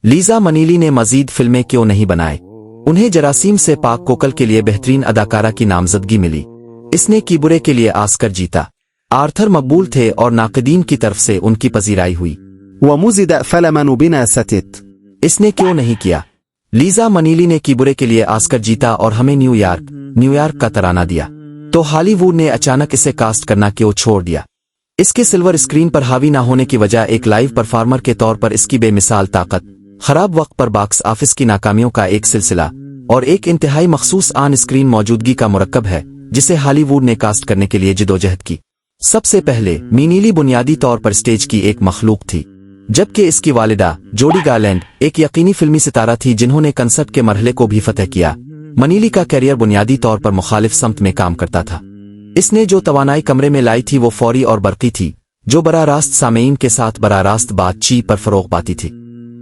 Lisa منیلی نے مزید فلمیں کیوں نہیں بنائے؟ انہیں جراثیم سے پاک کوکل کے لیے بہترین اداکارہ کی نامزدگی ملی۔ اس نے کیبورے کے لیے آسکر جیتا۔ آرتھر مقبول تھے اور ناقدین کی طرف سے ان کی پذیرائی ہوئی۔ ومزد فلمن بنا ستت۔ اس نے کیوں نہیں کیا؟ لیزا منیلی نے کیبورے کے لیے آسکر جیتا اور ہمیں نیو یارک کا ترانہ دیا، تو ہالی ووڈ نے اچانک اسے کاسٹ کرنا کیوں چھوڑ دیا؟ اس کے سلور اسکرین پر حاوی نہ ہونے کی وجہ ایک لائیو پرفارمر کے طور پر اس کی بے مثال طاقت، خراب وقت پر باکس آفس کی ناکامیوں کا ایک سلسلہ، اور ایک انتہائی مخصوص آن اسکرین موجودگی کا مرکب ہے جسے ہالی ووڈ نے کاسٹ کرنے کے لیے جدوجہد کی۔ سب سے پہلے منیلی بنیادی طور پر سٹیج کی ایک مخلوق تھی، جبکہ اس کی والدہ جوڈی گارلینڈ ایک یقینی فلمی ستارہ تھی جنہوں نے کنسرٹ کے مرحلے کو بھی فتح کیا۔ منیلی کا کیریئر بنیادی طور پر مخالف سمت میں کام کرتا تھا۔ اس نے جو توانائی کمرے میں لائی تھی وہ فوری اور برقی تھی، جو براہ راست سامعین کے ساتھ براہ راست بات چیت پر فروغ پاتی تھی۔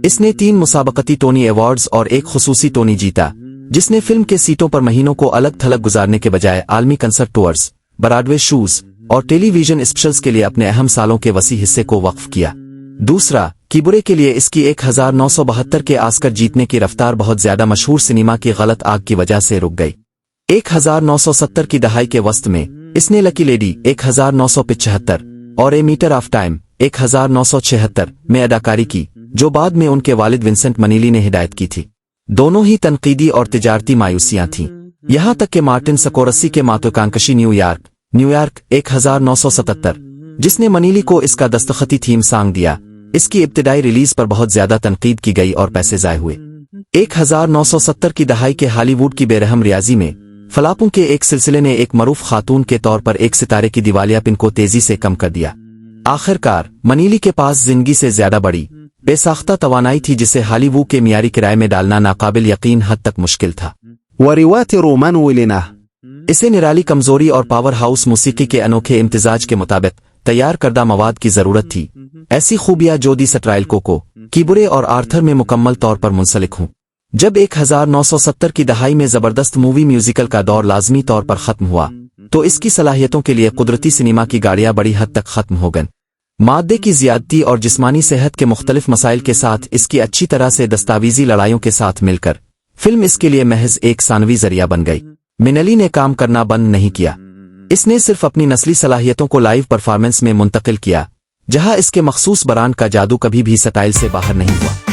اس نے 3 مسابقتی ٹونی ایوارڈز اور ایک خصوصی ٹونی جیتا، جس نے فلم کے سیٹوں پر مہینوں کو الگ تھلگ گزارنے کے بجائے عالمی کنسرٹ ٹورز، براڈوے شوز اور ٹیلی ویژن اسپیشلز کے لیے اپنے اہم سالوں کے وسیع حصے کو وقف کیا۔ دوسرا، کیبورے کے لیے اس کی 1972 کے آسکر جیتنے کی رفتار بہت زیادہ مشہور سنیما کی غلط آگ کی وجہ سے رک گئی۔ 1970 کی دہائی کے وسط میں اس نے لکی لیڈی 1975 اور اے میٹر آف ٹائم 1976 میں اداکاری کی، جو بعد میں ان کے والد ونسنٹ منیلی نے ہدایت کی تھی۔ دونوں ہی تنقیدی اور تجارتی مایوسیاں تھیں، یہاں تک کہ مارٹن سکورسی کے ماتوکانکشی نیو یارک 1977، جس نے منیلی کو اس کا دستخطی تھیم سانگ دیا، اس کی ابتدائی ریلیز پر بہت زیادہ تنقید کی گئی اور پیسے ضائع ہوئے۔ 1970 کی دہائی کے ہالی ووڈ کی بے رحم ریاضی میں فلاپوں کے ایک سلسلے نے ایک معروف خاتون کے طور پر ایک ستارے کی دیوالیہ پن کو تیزی سے کم کر دیا۔ آخر کار منیلی کے پاس زندگی سے زیادہ بڑی بے ساختہ توانائی تھی جسے ہالی ووڈ کے معیاری کرائے میں ڈالنا ناقابل یقین حد تک مشکل تھا۔ ورواتر من ولنه۔ اسے نرالی کمزوری اور پاور ہاؤس موسیقی کے انوکھے امتزاج کے مطابق تیار کردہ مواد کی ضرورت تھی، ایسی خوبیاں جو دی سٹرائل کوکو، کیبورے اور آرتھر میں مکمل طور پر منسلک ہوں۔ جب 1970 کی دہائی میں زبردست مووی میوزیکل کا دور لازمی طور پر ختم ہوا، تو اس کی صلاحیتوں کے لیے قدرتی سنیما کی گاڑیاں بڑی حد تک ختم ہو گئیں۔ مادے کی زیادتی اور جسمانی صحت کے مختلف مسائل کے ساتھ اس کی اچھی طرح سے دستاویزی لڑائیوں کے ساتھ مل کر فلم اس کے لیے محض ایک ثانوی ذریعہ بن گئی۔ منیلی نے کام کرنا بند نہیں کیا، اس نے صرف اپنی نسلی صلاحیتوں کو لائیو پرفارمنس میں منتقل کیا، جہاں اس کے مخصوص برانڈ کا جادو کبھی بھی سٹائل سے باہر نہیں ہوا۔